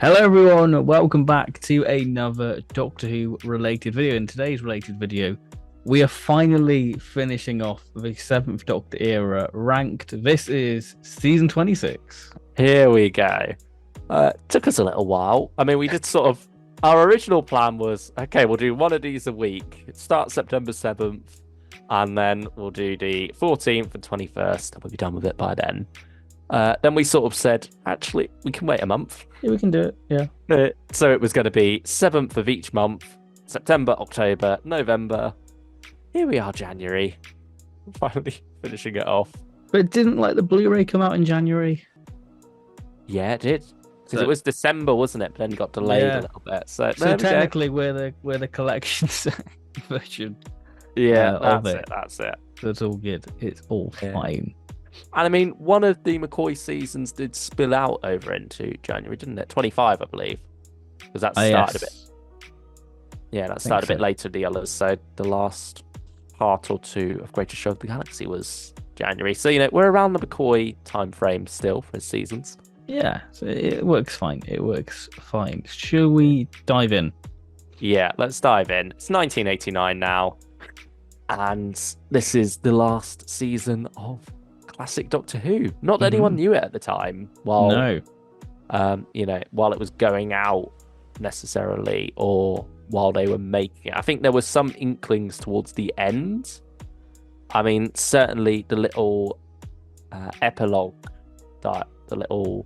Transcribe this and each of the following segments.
Hello everyone, welcome back to another Doctor Who related video. In today's related video, we are finally finishing off the 7th Doctor era ranked. This is season 26. Here we go. Took us a little while. I mean, we did our original plan was, okay, we'll do one of these a week. It starts September 7th, and then we'll do the 14th and 21st, and we'll be done with it by then. Then we sort of said, actually, we can wait a month. Yeah, we can do it, yeah. So it was going to be 7th of each month, September, October, November. Here we are, January. Finally finishing it off. But didn't the Blu-ray come out in January? Yeah, it did. Because it was December, wasn't it? But then got delayed a little bit. So technically, we're the collection version. Yeah, of it. That's it. That's all good. It's all fine. And I mean, one of the McCoy seasons did spill out over into January, didn't it? 25, I believe. Because that started a bit. Yeah, that started a bit later than the others. So the last part or two of Greatest Show of the Galaxy was January. So, we're around the McCoy time frame still for his seasons. Yeah, so it works fine. It works fine. Shall we dive in? Yeah, let's dive in. It's 1989 now. And this is the last season of classic Doctor Who. Not that anyone knew it at the time. While it was going out necessarily, or while they were making it. I think there was some inklings towards the end. I mean, certainly the little epilogue, the little,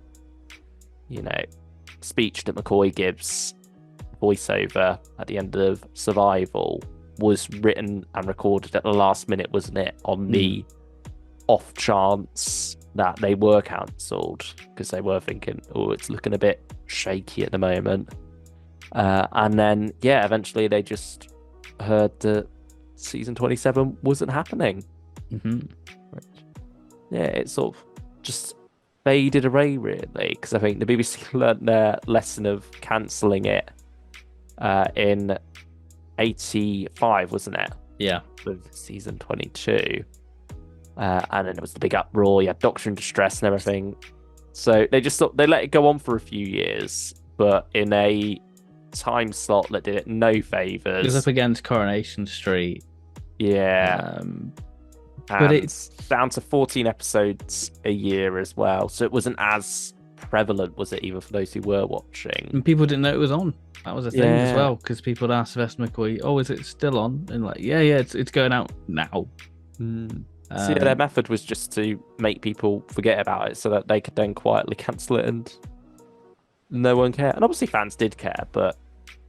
speech that McCoy gives, voiceover at the end of Survival, was written and recorded at the last minute, wasn't it? On the off chance that they were cancelled, because they were thinking, oh, it's looking a bit shaky at the moment. And then, eventually they just heard that season 27 wasn't happening. It sort of just faded away, really, because I think the BBC learnt their lesson of cancelling it in 85, wasn't it? Yeah. With season 22. And then there was the big uproar. You had Doctor in Distress and everything. So they just thought they let it go on for a few years, but in a time slot that did it no favours. It was up against Coronation Street. Yeah. But it's down to 14 episodes a year as well. So it wasn't as prevalent, was it, even for those who were watching? And people didn't know it was on. That was a thing as well, because people would ask Sylvester McCoy, "Oh, is it still on?" And it's going out now. So their method was just to make people forget about it, so that they could then quietly cancel it, and no one cared. And obviously, fans did care, but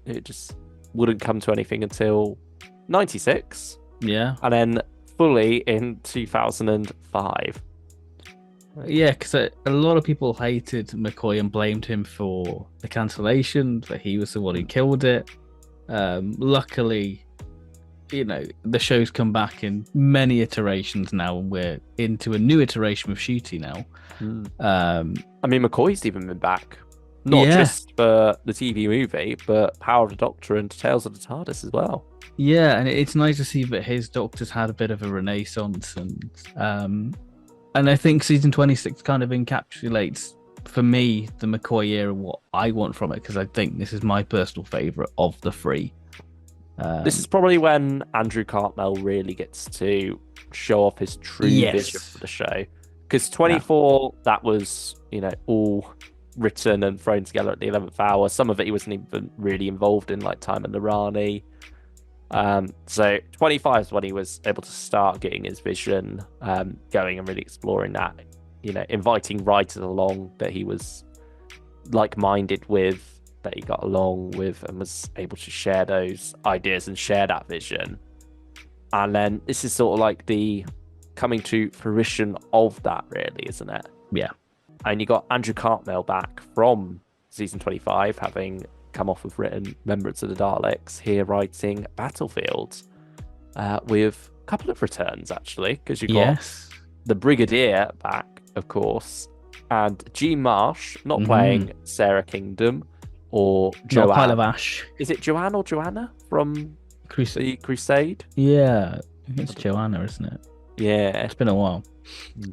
it just wouldn't come to anything until 96. Yeah, and then fully in 2005. Yeah, because a lot of people hated McCoy and blamed him for the cancellation, that he was the one who killed it. Luckily, the show's come back in many iterations now, and we're into a new iteration with Shooty now. I mean, McCoy's even been back. Not just for the TV movie, but Power of the Doctor and Tales of the TARDIS as well. Yeah, and it's nice to see that his Doctor's had a bit of a renaissance, and I think season 26 kind of encapsulates, for me, the McCoy era, what I want from it, because I think this is my personal favourite of the three. This is probably when Andrew Cartmel really gets to show off his true vision for the show. Because 24, that was, all written and thrown together at the 11th hour. Some of it he wasn't even really involved in, like Time and the Rani. So 25 is when he was able to start getting his vision going and really exploring that, inviting writers along that he was like-minded with, that he got along with, and was able to share those ideas and share that vision. And then this is sort of like the coming to fruition of that, really, isn't it? Yeah. And you got Andrew Cartmel back from season 25, having come off with written Remembrance of the Daleks, here writing Battlefield, with a couple of returns, actually, because you got the Brigadier back, of course, and Jean Marsh, not playing Sarah Kingdom or Joanne. Not Pile of Ash. Is it Joanne or Joanna from the Crusade? Yeah, I think it's Joanna, isn't it? Yeah. It's been a while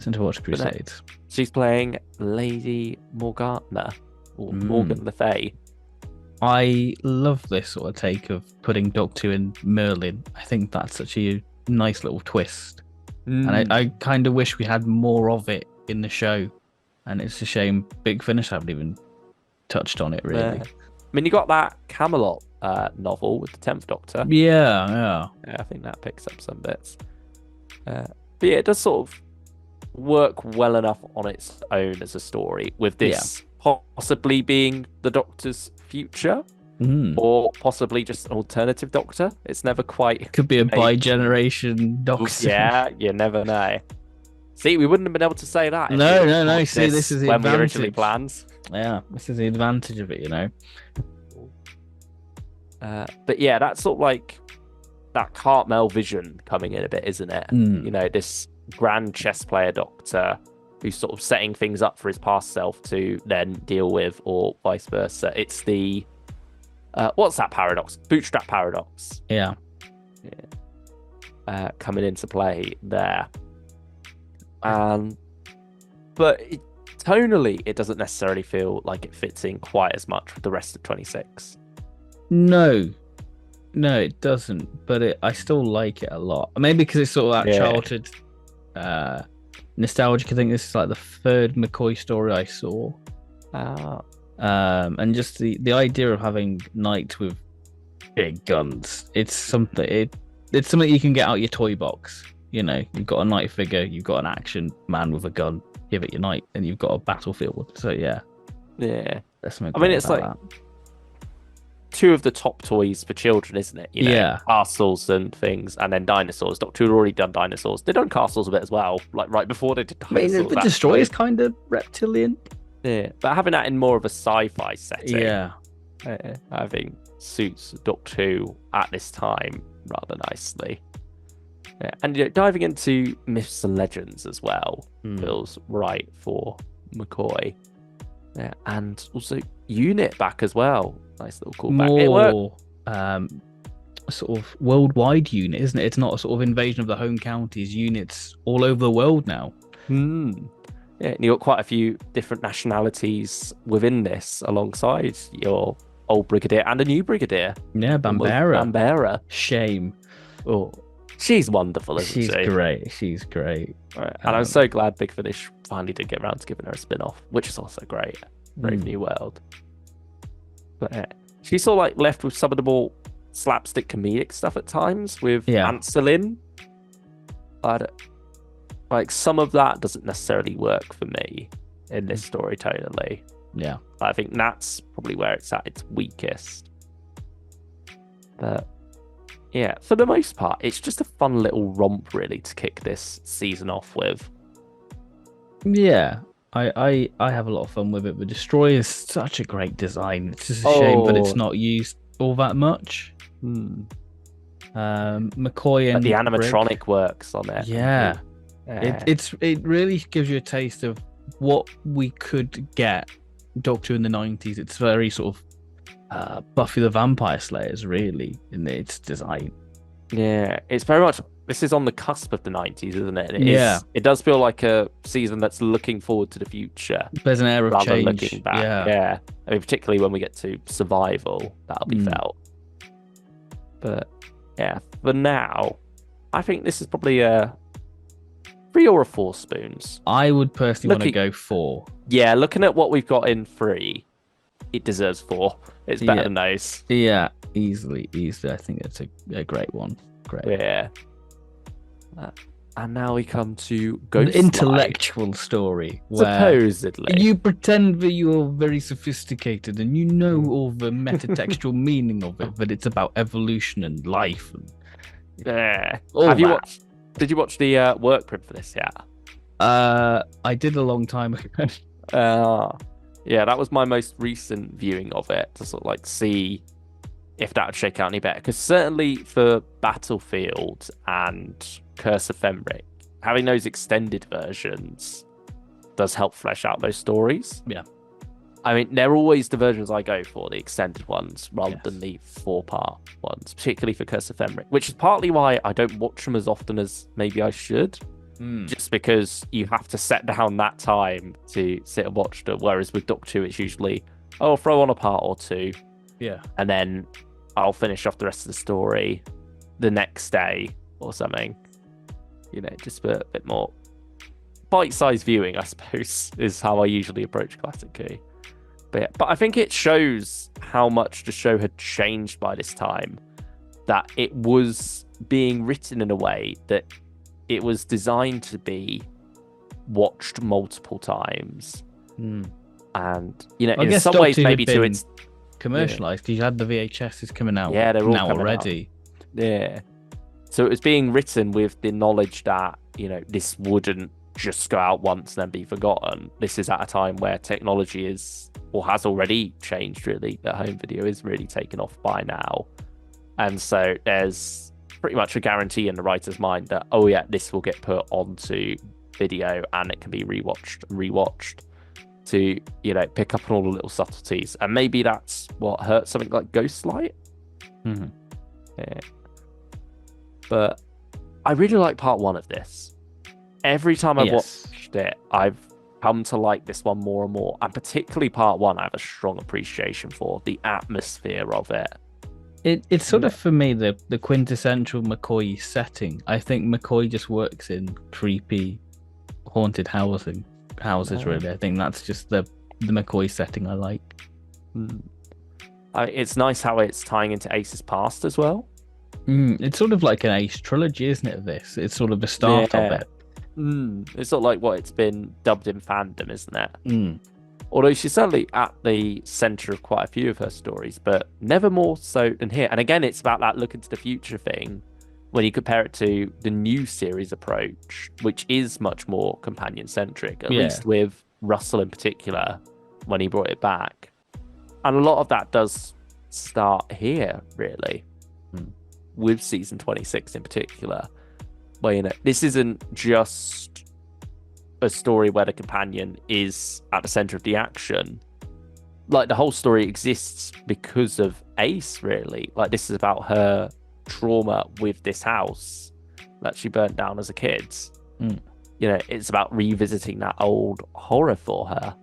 since I watched Crusades. She's playing Lady Morgana. or Morgan Le Fay. I love this sort of take of putting Doctor in Merlin. I think that's such a nice little twist. And I kind of wish we had more of it in the show. And it's a shame Big Finish haven't even touched on it, really. I mean, you got that Camelot novel with the 10th Doctor. Yeah. I think that picks up some bits. But yeah, it does sort of work well enough on its own as a story, with this possibly being the Doctor's future, or possibly just an alternative Doctor. It's never quite... It could be a bi-generation Doctor. Yeah, you never know. See, we wouldn't have been able to say that. No. See, this is the when advantage. We originally planned. Yeah, this is the advantage of it, you know. But yeah, that's sort of like that Cartmel vision coming in a bit, isn't it? You know, this grand chess player Doctor who's sort of setting things up for his past self to then deal with, or vice versa. It's the what's that paradox? Bootstrap paradox. Yeah. Coming into play there. But tonally, it doesn't necessarily feel like it fits in quite as much with the rest of 26. No, it doesn't. But I still like it a lot. Maybe because it's sort of that childhood nostalgic. I think this is like the third McCoy story I saw. And just the idea of having knights with big guns. It's something. It's something you can get out your toy box. You know, you've got a knight figure, you've got an action man with a gun. Give it your knight, and you've got a battlefield. So yeah. I mean, it's like that. Two of the top toys for children, isn't it? You know, castles and things, and then dinosaurs. Doctor Who had already done dinosaurs. They've done castles a bit as well, like right before they did dinosaurs. I mean, the Destroyer is kind of reptilian. Yeah, but having that in more of a sci-fi setting, I think suits Doctor Who at this time rather nicely. Yeah. And you know, diving into myths and legends as well feels right for McCoy. Yeah, and also Unit back as well. Nice little callback. More sort of worldwide unit, isn't it? It's not a sort of invasion of the home counties. Units all over the world now. Yeah, and you got quite a few different nationalities within this, alongside your old Brigadier and a new Brigadier. Yeah, Bambera. Shame. Oh, she's wonderful, isn't she? She's great. Right. And I'm so glad Big Finish finally did get around to giving her a spin-off, which is also great. Brave New World. But she's sort of like left with some of the more slapstick comedic stuff at times with Anselin. Like some of that doesn't necessarily work for me in this story tonally. Yeah. I think that's probably where it's at its weakest. But yeah, for the most part, it's just a fun little romp, really, to kick this season off with. Yeah, I have a lot of fun with it. The Destroyer is such a great design. It's just a shame that it's not used all that much. McCoy and the animatronic works on it. Yeah, it really gives you a taste of what we could get Doctor in the 90s. It's very sort of Buffy the Vampire Slayers, really, in its design. Yeah, it's very much. This is on the cusp of the 90s, isn't it? It does feel like a season that's looking forward to the future. There's an air of change. Looking back. Yeah. I mean, particularly when we get to Survival, that'll be felt. But yeah, for now, I think this is probably a 3 or a 4 spoons. I would personally want to go 4. Yeah, looking at what we've got in 3, it deserves 4. It's better than those. Yeah, easily. I think it's a great one. Great. Yeah. And now we come to Ghost An intellectual story where supposedly you pretend that you're very sophisticated and you know all the metatextual meaning of it, but it's about evolution and life. Did you watch the work print for this yet? I did a long time ago. Yeah, that was my most recent viewing of it to sort of like see if that would shake out any better. Because certainly for Battlefield and Curse of Fenric, having those extended versions does help flesh out those stories. Yeah. I mean, they're always the versions I go for, the extended ones, rather than the 4-part ones, particularly for Curse of Fenric, which is partly why I don't watch them as often as maybe I should. Just because you have to set down that time to sit and watch them, whereas with Doctor Who, it's usually I'll throw on a part or two, Yeah. and then I'll finish off the rest of the story the next day or something. Just a bit more bite-sized viewing, I suppose, is how I usually approach Classic Key. But I think it shows how much the show had changed by this time, that it was being written in a way that it was designed to be watched multiple times. And, in some ways, maybe to its commercialized, because you had the VHSs coming out they're all now coming already. Out. Yeah. So it was being written with the knowledge that, this wouldn't just go out once and then be forgotten. This is at a time where technology is, or has already changed, really, that home video is really taken off by now. And so there's pretty much a guarantee in the writer's mind that, oh yeah, this will get put onto video and it can be rewatched to, pick up on all the little subtleties. And maybe that's what hurt something like Ghostlight. Mm-hmm. Yeah. But I really like part one of this. Every time I've watched it, I've come to like this one more and more. And particularly part one, I have a strong appreciation for the atmosphere of it. It's sort of, for me, the quintessential McCoy setting. I think McCoy just works in creepy, haunted houses, really. I think that's just the McCoy setting I like. It's nice how it's tying into Ace's past as well. It's sort of like an Ace trilogy, isn't it, this? It's sort of a start of it. It's not like what it's been dubbed in fandom, isn't it? Although she's certainly at the center of quite a few of her stories, but never more so than here. And again, it's about that look into the future thing when you compare it to the new series approach, which is much more companion-centric, at least with Russell in particular, when he brought it back. And a lot of that does start here, really, with season 26 in particular, where, this isn't just a story where the companion is at the center of the action. Like, the whole story exists because of Ace, really. Like, this is about her trauma with this house that she burnt down as a kid. It's about revisiting that old horror for her,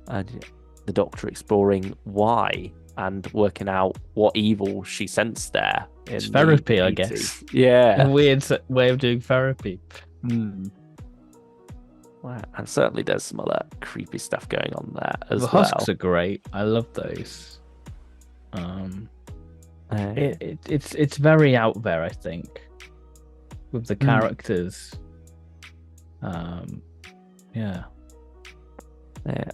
and the Doctor exploring why and working out what evil she sensed there. It's therapy, I guess. Yeah. A weird way of doing therapy. Wow. And certainly there's some other creepy stuff going on there as well. The husks are great. I love those. It's very out there, I think, with the characters. Yeah.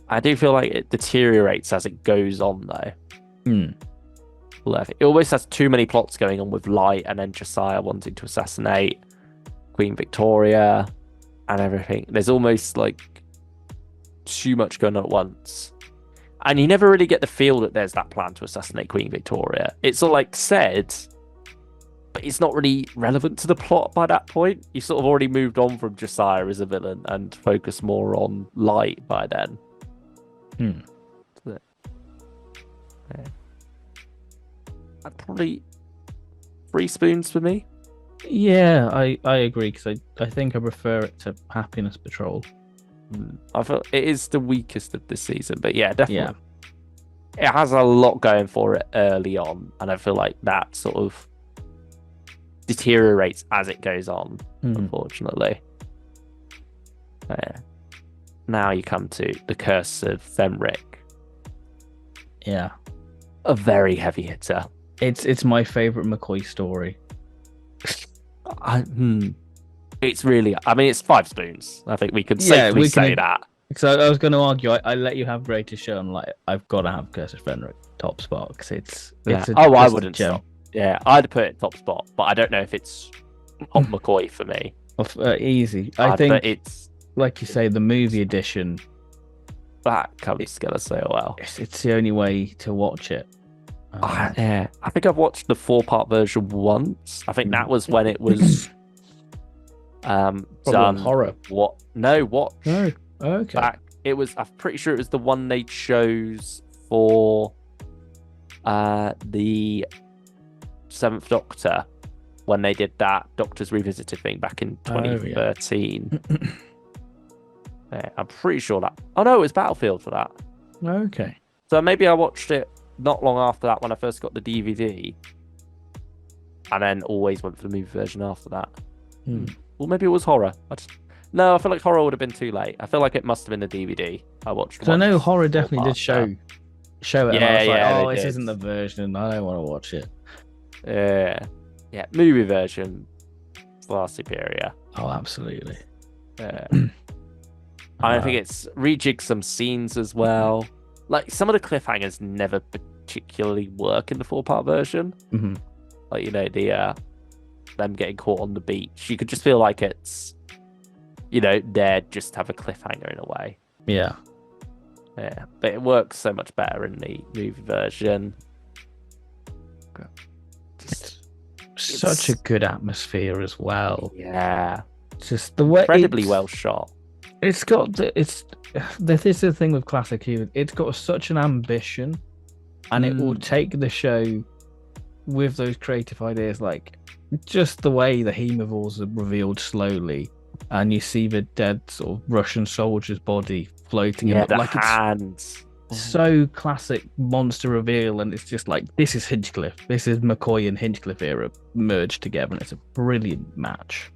I do feel like it deteriorates as it goes on, though. It always has too many plots going on with Light and then Josiah wanting to assassinate Queen Victoria and everything. There's almost like too much going on at once. And you never really get the feel that there's that plan to assassinate Queen Victoria. It's sort of like said, but it's not really relevant to the plot by that point. You sort of already moved on from Josiah as a villain and focused more on Light by then. I'd probably 3 spoons for me. Yeah, I agree, because I think I prefer it to Happiness Patrol. I feel it is the weakest of this season, but yeah, definitely. It has a lot going for it early on, and I feel like that sort of deteriorates as it goes on, unfortunately. Now you come to the Curse of Fenric. Yeah. A very heavy hitter. It's my favorite McCoy story. It's really, it's 5 spoons. I think we could safely say that. So I was going to argue, I let you have Greatest Show, and like, I've got to have Curse of Fenric top spot, because it's I wouldn't stop. Yeah, I'd put it top spot, but I don't know if it's top McCoy for me. Easy. I think it's, like you say, the movie edition. That comes together so well. It's the only way to watch it. I think I've watched the 4-part version once. I think that was when it was done. Horror. What? No, watch. No. Oh, okay. Back. It was. I'm pretty sure it was the one they chose for the 7th Doctor when they did that Doctors Revisited thing back in 2013. I'm pretty sure that. Oh no, it was Battlefield for that. Okay. So maybe I watched it not long after that when I first got the DVD, and then always went for the movie version after that. Well, maybe it was horror. No, I feel like horror would have been too late. I feel like it must have been the DVD I watched. So I know horror definitely did show it, and I was like, oh, this isn't the version. I don't want to watch it. Yeah, movie version far superior. Oh, absolutely. I think it's rejigged some scenes as well. Like some of the cliffhangers never particularly work in the 4-part version. Like the them getting caught on the beach. You could just feel like it's there just to have a cliffhanger in a way. Yeah, but it works so much better in the movie version. It's such a good atmosphere as well. Yeah, just the way incredibly well shot. This is the thing with classic humor. It's got such an ambition, and it will take the show with those creative ideas, like just the way the hemovores are revealed slowly, and you see the dead sort of Russian soldier's body floating. Yeah, the hands. It's so classic monster reveal, and it's just like, this is Hinchcliffe. This is McCoy and Hinchcliffe era merged together, and it's a brilliant match.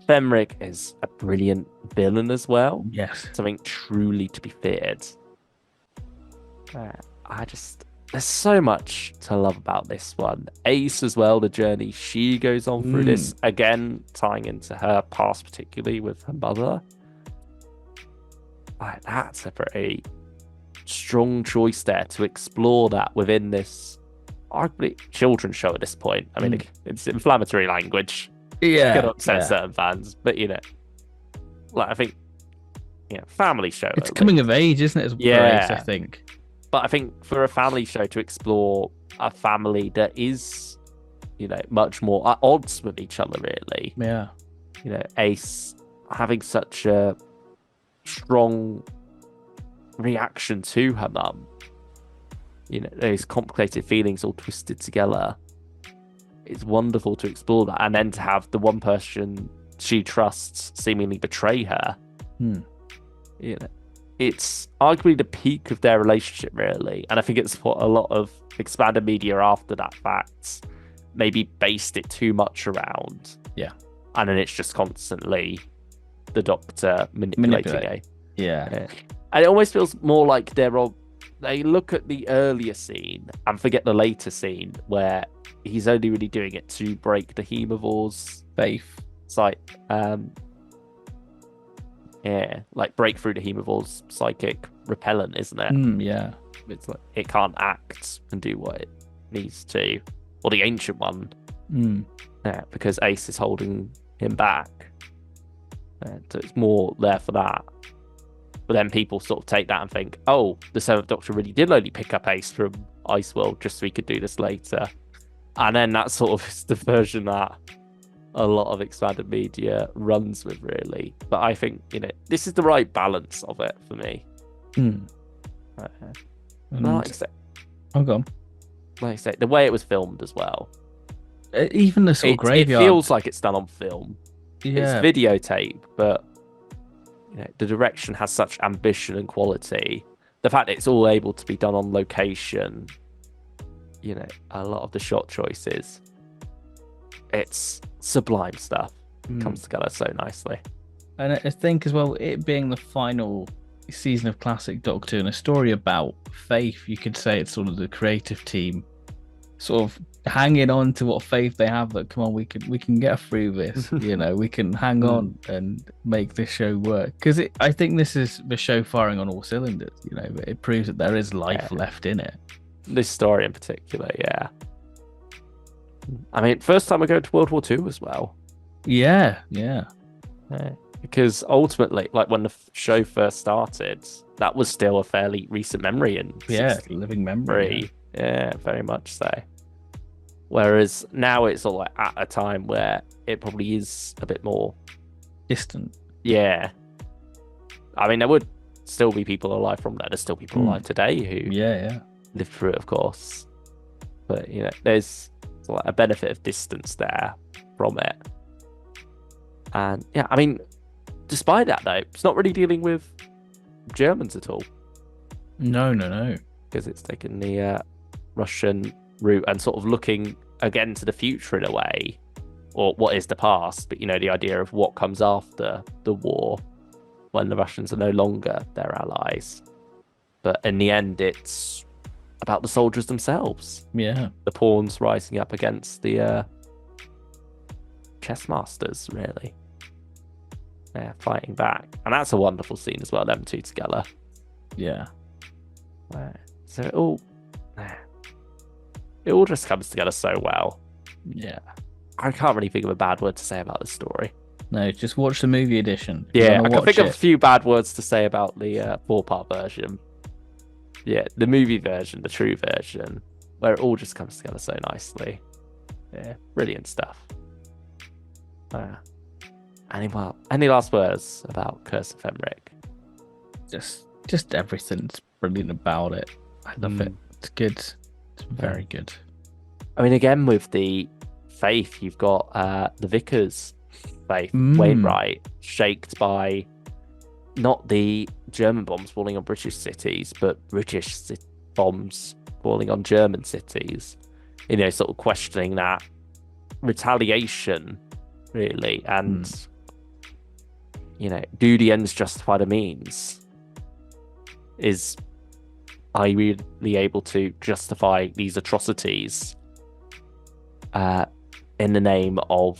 Fenric is a brilliant villain as well. Yes. Something truly to be feared. There's so much to love about this one. Ace as well, the journey she goes on through this, again, tying into her past, particularly with her mother. That's a pretty strong choice there to explore that within this arguably children's show at this point. I mean, it's inflammatory language. Yeah. Could upset certain fans, but I think, family show. It's coming of age, isn't it? Ace, I think. But I think for a family show to explore a family that is, much more at odds with each other, really. Yeah. Ace having such a strong reaction to her mum. Those complicated feelings all twisted together. It's wonderful to explore that, and then to have the one person she trusts seemingly betray her. It's arguably the peak of their relationship, really, and I think it's what a lot of expanded media after that fact maybe based it too much around. Yeah, and then it's just constantly the Doctor manipulating it. Yeah, and it almost feels more like they look at the earlier scene and forget the later scene where he's only really doing it to break the hemovores' faith. It's like, like break through the hemovores' psychic repellent, isn't it? Yeah. It's like it can't act and do what it needs to, or the ancient one. Because Ace is holding him back. So it's more there for that. But then people sort of take that and think, oh, the 7th Doctor really did only pick up Ace from Iceworld just so he could do this later. And then that sort of is the version that a lot of expanded media runs with, really. But I think, this is the right balance of it for me. Like I say, like I say, the way it was filmed as well. Even the sort of graveyard. It feels like it's done on film. Yeah. It's videotape, but the direction has such ambition and quality. The fact that it's all able to be done on location, a lot of the shot choices, it's sublime stuff. It comes together so nicely. And I think as well, it being the final season of Classic Doctor and a story about faith, you could say it's sort of the creative team sort of hanging on to what faith they have, that come on, we can get through this. We can hang on and make this show work, because I think this is the show firing on all cylinders. It proves that there is life left in it. This story in particular, I mean, first time I go to World War II as well. Yeah. Because ultimately, like when the show first started, that was still a fairly recent memory and living memory. Yeah, very much so. Whereas now it's all like at a time where it probably is a bit more distant. Yeah. I mean, there would still be people alive from that. There's still people alive today who lived through it, of course. But, there's like a benefit of distance there from it. And I mean, despite that, though, it's not really dealing with Germans at all. No. because it's taken the Russian route and sort of looking again to the future in a way, or what is the past, but the idea of what comes after the war when the Russians are no longer their allies. But in the end, it's about the soldiers themselves. Yeah. The pawns rising up against the chess masters, really. Yeah, fighting back. And that's a wonderful scene as well, them two together. Yeah. So it all just comes together so well. Yeah. I can't really think of a bad word to say about this story. No, just watch the movie edition. Yeah, I can think of a few bad words to say about the 4-part version. Yeah, the movie version, the true version, where it all just comes together so nicely. Yeah, brilliant stuff. Any last words about Curse of Fenric? Just everything's brilliant about it. I love it. It's good. It's very good. I mean, again, with the faith, you've got the Vicar's faith, Wainwright, shaked by not the German bombs falling on British cities, but British bombs falling on German cities. Sort of questioning that retaliation, really, and do the ends justify the means? Are you really able to justify these atrocities in the name of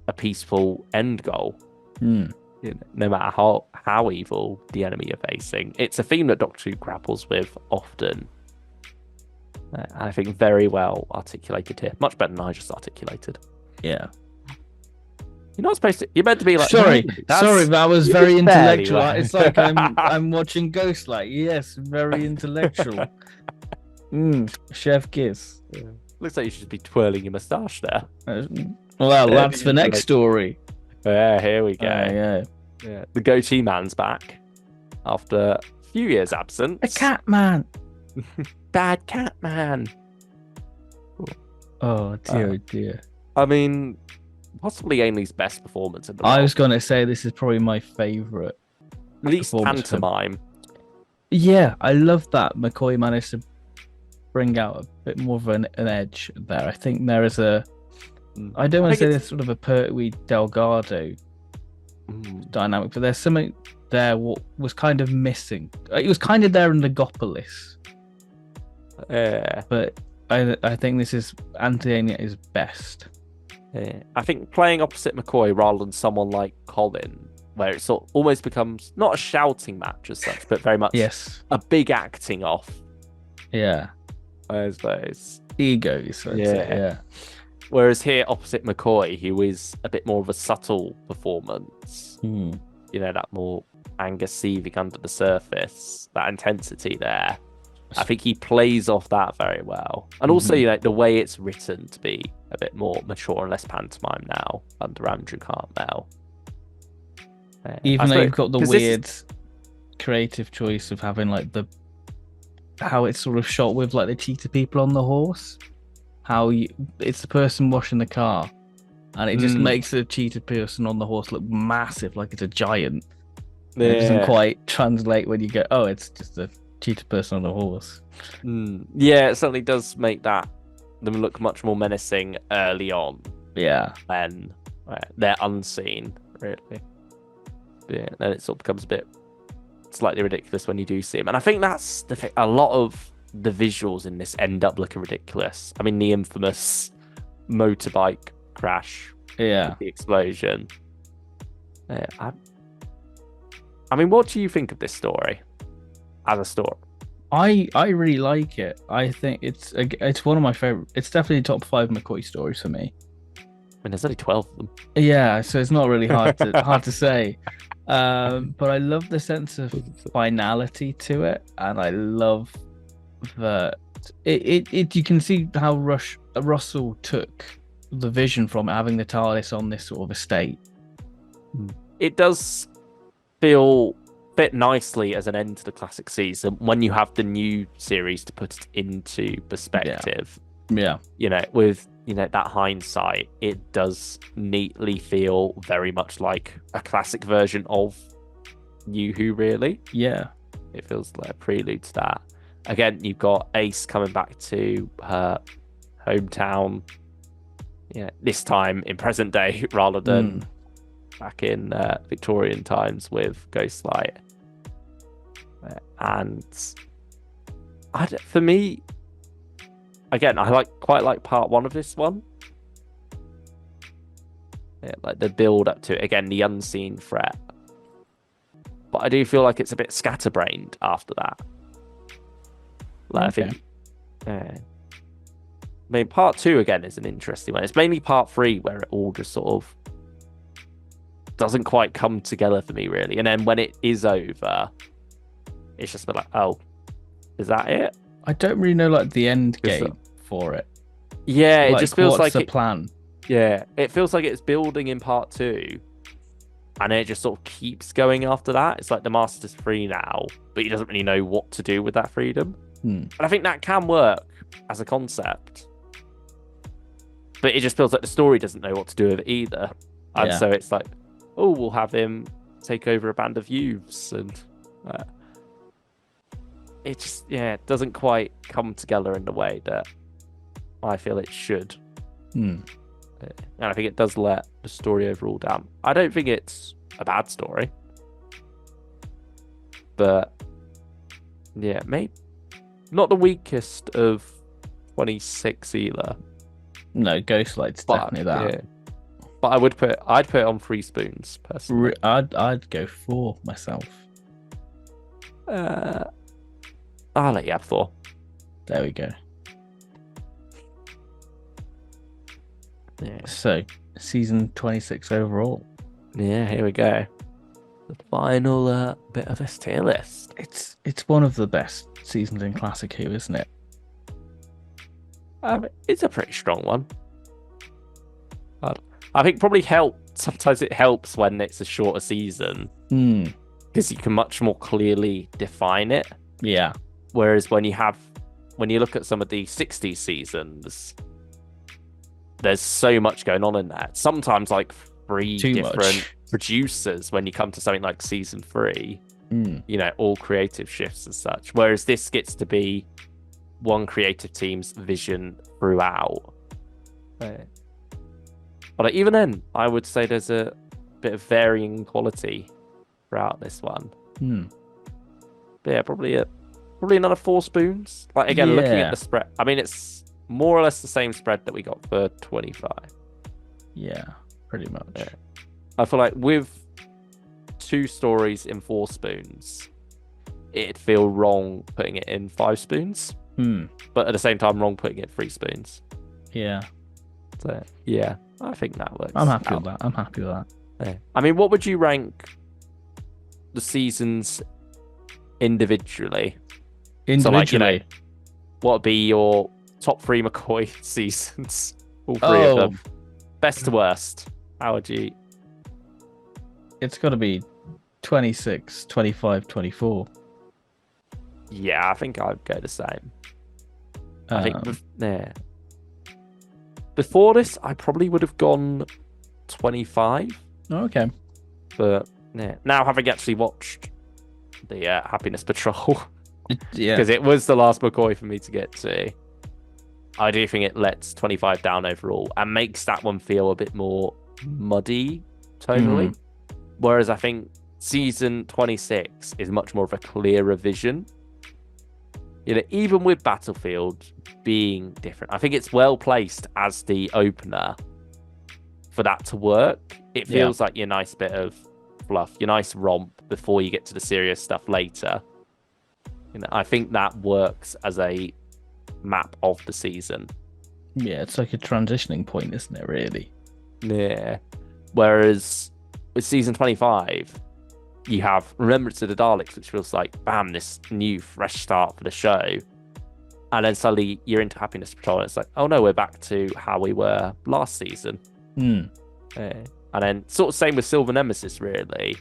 a peaceful end goal? No matter how evil the enemy you're facing. It's a theme that Doctor Who grapples with often. I think very well articulated here. Much better than I just articulated. Yeah. You're not supposed to. You're meant to be like. Sorry, that was very intellectual. Well. It's like I'm watching Ghostlight. Yes, very intellectual. Chef kiss. Yeah. Looks like you should be twirling your moustache there. Well, that's the next story. Yeah, here we go. Yeah. The goatee man's back after a few years' absence. A cat man. Bad cat man. Oh dear. I mean, possibly Ainley's best performance in the role. I was going to say this is probably my favourite. Least pantomime. Yeah, I love that McCoy managed to bring out a bit more of an edge there. I think there is I don't want to say there's sort of a Pertwee Delgado dynamic, but there's something there what was kind of missing. It was kind of there in Legopolis. But I think this is Anthony is best. Yeah. I think playing opposite McCoy rather than someone like Colin, where it sort of almost becomes not a shouting match as such, but very much a big acting off. Yeah. I suppose. Egos. Yeah. Whereas here, opposite McCoy, who is a bit more of a subtle performance, that more anger seething under the surface, that intensity there. I think he plays off that very well. And also, the way it's written to be a bit more mature and less pantomime now under Andrew Cartmel. Even though you've got the weird creative choice of having like how it's sort of shot with like the cheetah people on the horse. It's the person washing the car, and it just makes the cheetah person on the horse look massive, like it's a giant. Yeah. It doesn't quite translate when you go, oh, it's just a cheetah person on a horse. Yeah, it certainly does make them look much more menacing early on. Yeah, when they're unseen, really. Yeah, then it sort of becomes a bit slightly ridiculous when you do see them, and I think that's the thing. A lot of the visuals in this end up looking ridiculous. I mean, the infamous motorbike crash, the explosion. I mean, what do you think of this story as a story? I really like it. I think it's one of my favorite. It's definitely top 5 McCoy stories for me. I mean, there's only 12 of them. Yeah, so it's not really hard to say. But I love the sense of finality to it, and I love that you can see how Russell took the vision from it, having the TARDIS on this sort of estate. It does feel fit nicely as an end to the classic season when you have the new series to put it into perspective. Yeah. With that hindsight, it does neatly feel very much like a classic version of New Who, really. Yeah. It feels like a prelude to that. Again, you've got Ace coming back to her hometown. Yeah, this time in present day rather than back in Victorian times with Ghostlight. And for me, again, I quite like part one of this one. Yeah, like the build up to it. Again, the unseen threat. But I do feel like it's a bit scatterbrained after that. Like, okay. I think, I mean, part two again is an interesting one. It's mainly part three where it all just sort of doesn't quite come together for me, really. And then when it is over, it's just a bit like, oh, is that it? I don't really know like the end game for it. Yeah, it just feels like the plan. Yeah, it feels like it's building in part two, and it just sort of keeps going after that. It's like the Master's free now, but he doesn't really know what to do with that freedom. And I think that can work as a concept, but it just feels like the story doesn't know what to do with it either. And so it's like, oh, we'll have him take over a band of youths, and it just doesn't quite come together in the way that I feel it should. And I think it does let the story overall down. I don't think it's a bad story, but maybe not the weakest of 26 either. No, Ghostlight's definitely that. Yeah. But I'd put it on 3 spoons personally. I'd go 4 myself. I'll let you have 4. There we go. Yeah. So, season 26 overall. Yeah, here we go. The final bit of this tier list. It's one of the best seasons in Classic Who, isn't it? It's a pretty strong one. I think probably sometimes it helps when it's a shorter season. Because you can much more clearly define it. Yeah. Whereas when you look at some of the 60s seasons, there's so much going on in that. Sometimes like 3 different producers when you come to something like season 3, all creative shifts and such. Whereas this gets to be one creative team's vision throughout. But even then, I would say there's a bit of varying quality throughout this one. But yeah, probably another 4 spoons. Like again, looking at the spread, I mean, it's more or less the same spread that we got for 25. Yeah, pretty much. Yeah. I feel like with 2 stories in 4 spoons, it'd feel wrong putting it in 5 spoons. But at the same time, wrong putting it in 3 spoons. Yeah. So yeah, I think that works. I'm happy with that. Yeah. I mean, what would you rank the seasons individually? So like, what would be your top 3 McCoy seasons? All 3 of them. Best to worst. How would you? It's got to be 26, 25, 24. Yeah, I think I'd go the same. I think before this, I probably would have gone 25. Okay. But now having actually watched the Happiness Patrol, because it was the last McCoy for me to get to, I do think it lets 25 down overall and makes that one feel a bit more muddy tonally. Whereas I think season 26 is much more of a clearer vision. Even with Battlefield being different, I think it's well placed as the opener for that to work. It feels like your nice bit of fluff, your nice romp before you get to the serious stuff later. I think that works as a map of the season. Yeah, it's like a transitioning point, isn't it, really? Yeah. Whereas with season 25, you have Remembrance of the Daleks, which feels like, bam, this new, fresh start for the show. And then suddenly you're into Happiness Patrol, and it's like, oh no, we're back to how we were last season. And then sort of same with Silver Nemesis, really.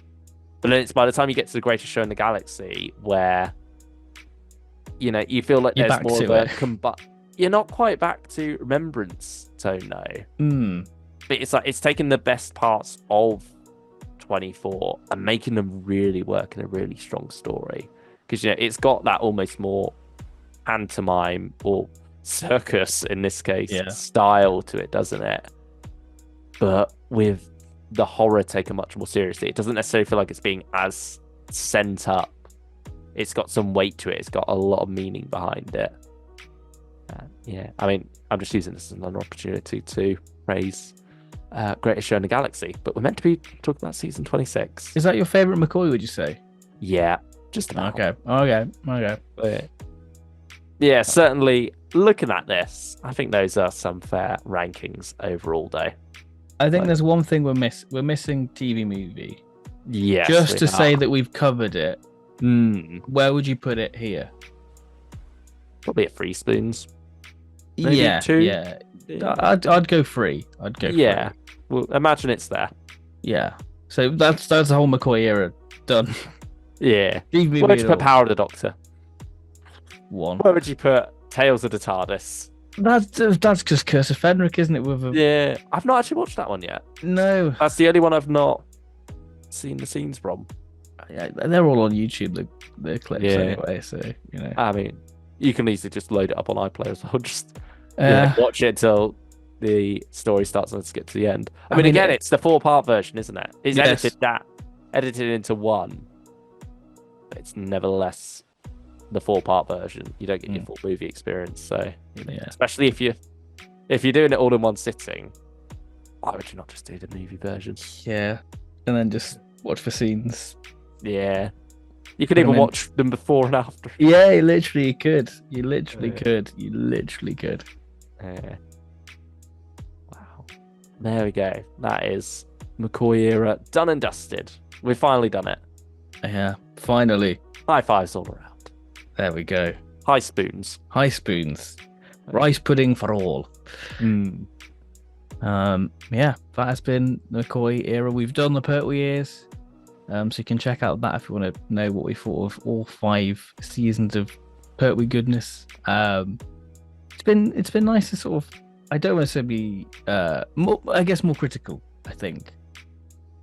But then it's by the time you get to the Greatest Show in the Galaxy, where, you feel like there's more of a... You're not quite back to Remembrance tone, though. But it's like, it's taking the best parts of 24 and making them really work in a really strong story. because it's got that almost more pantomime or circus in this case style to it, doesn't it? But with the horror taken much more seriously, it doesn't necessarily feel like it's being as sent up. It's got some weight to it. It's got a lot of meaning behind it. I mean, I'm just using this as another opportunity to praise Greatest Show in the Galaxy, but we're meant to be talking about season 26. Is that your favourite McCoy, would you say? Yeah, just about. Okay. Yeah, certainly looking at this, I think those are some fair rankings overall, though. I think there's one thing we're missing TV movie. Yes. Just to say that we've covered it. Where would you put it here? Probably at 3 spoons. Maybe yeah, 2. Yeah. I'd go 3. I'd go 3. Yeah. Well, imagine it's there. Yeah. So that's the whole McCoy era done. Yeah. Where would you put Power of the Doctor? 1. Where would you put Tales of the TARDIS? That's just Curse of Fenric, isn't it? Yeah. I've not actually watched that one yet. No. That's the only one I've not seen the scenes from. Yeah, they're all on YouTube, the clips anyway, so, I mean, you can easily just load it up on iPlayer as well. Just watch it till the story starts and let's get to the end. I mean, again, it's the 4-part version, isn't it? It's edited into one. But it's nevertheless the 4-part version. You don't get your full movie experience. So, especially if you're doing it all in one sitting, why would you not just do the movie version? Yeah, and then just watch the scenes. Yeah. You could even watch them before and after. Yeah, you literally could. You literally could. Wow. There we go. That is McCoy era done and dusted. We've finally done it. Yeah, finally. High fives all around. There we go. High spoons. Rice pudding for all. Yeah, that has been the McCoy era. We've done the Pertwee years. So you can check out that if you want to know what we thought of all 5 seasons of Pertwee goodness. It's been nice to sort of, I don't want to say be more critical, I think.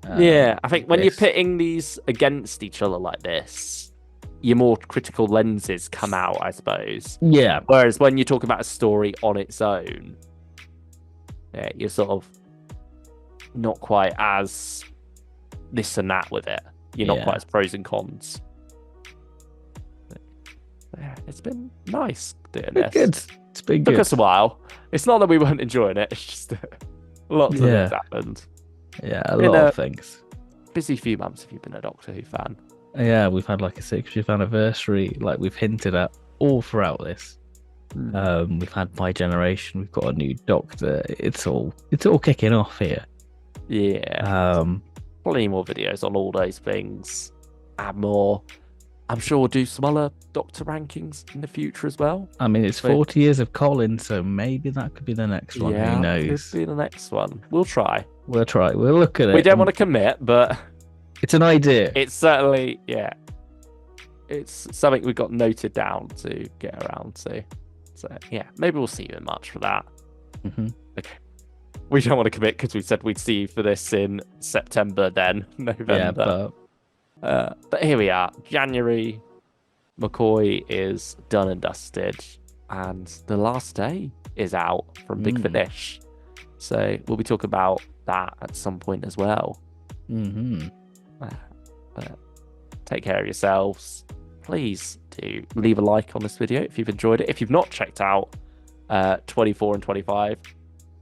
I think when you're pitting these against each other like this, your more critical lenses come out, I suppose. Yeah. Whereas when you talk about a story on its own, you're sort of not quite as this and that with it. You're not quite as pros and cons. It's been nice doing this. Good. It's been good. Took us a while. It's not that we weren't enjoying it. It's just lots of things happened. Yeah, a lot of things. Busy few months if you've been a Doctor Who fan. Yeah, we've had like a 60th anniversary, like we've hinted at all throughout this. We've had My Generation. We've got a new Doctor. It's all kicking off here. Yeah. Plenty more videos on all those things and more. I'm sure we'll do some other Doctor rankings in the future as well. I mean, it's 40 years of Colin, so maybe that could be the next one. Who knows? Could be the next one. We'll try. We'll look at it. We don't want to commit, but it's an idea. It's certainly, it's something we've got noted down to get around to. So, maybe we'll see you in March for that. Okay. We don't want to commit because we said we'd see you for this in September, then November. But here we are, January. McCoy is done and dusted, and the last day is out from Big Finish. So we'll be talking about that at some point as well. But take care of yourselves. Please do leave a like on this video if you've enjoyed it. If you've not checked out 24 and 25,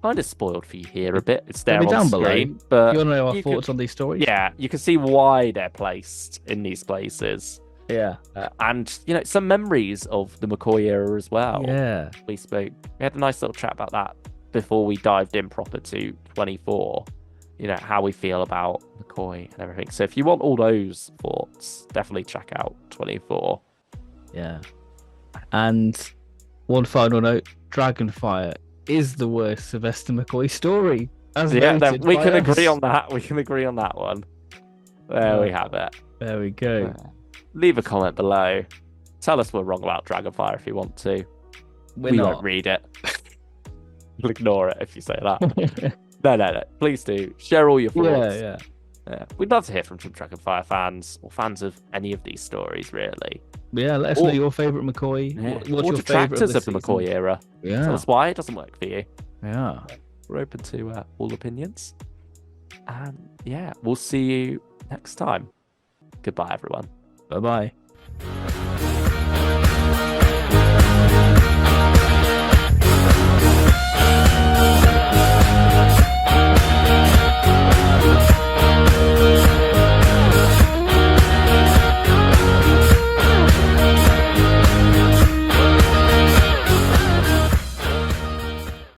kind of spoiled for you here a bit. It's there on down screen, below. but you want to know our thoughts on these stories? Yeah, you can see why they're placed in these places. Yeah, and some memories of the McCoy era as well. Yeah, we had a nice little chat about that before we dived in proper to 24. How we feel about McCoy and everything. So if you want all those thoughts, definitely check out 24. Yeah, and one final note: Dragonfire is the worst Sylvester McCoy story. We can agree on that. We can agree on that one. There we have it. There we go. Leave a comment below. Tell us we're wrong about Dragonfire if you want to. We won't read it. We'll ignore it if you say that. No. Please do. Share all your thoughts. Yeah. Yeah, we'd love to hear from some Dragonfire fans or fans of any of these stories, really. Yeah, let us know your favourite McCoy. Yeah. What's or your detractors favourite of the McCoy era. Yeah. Tell us why it doesn't work for you. Yeah. We're open to all opinions. And yeah, we'll see you next time. Goodbye, everyone. Bye-bye.